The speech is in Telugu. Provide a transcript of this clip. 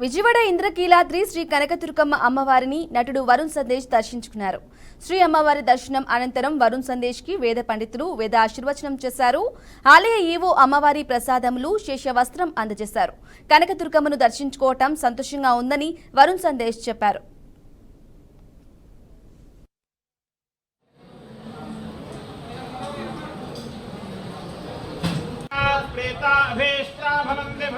విజయవాడ ఇంద్రకీలాద్రి శ్రీ కనకదుర్గమ్మ అమ్మవారిని నటుడు వరుణ్ సందేశ్ దర్శించుకున్నారు. శ్రీ అమ్మవారి దర్శనం అనంతరం వరుణ్ సందేశ్ కి వేద పండితులు వేద ఆశీర్వచనం చేశారు. ఆలయ ఈవో అమ్మవారి ప్రసాదములు శేష వస్త్రం అందజేశారు. కనకదుర్గమ్మను దర్శించుకోవటం సంతోషంగా ఉందని వరుణ్ సందేశ్ చెప్పారు. अभीष्टा भवन्ति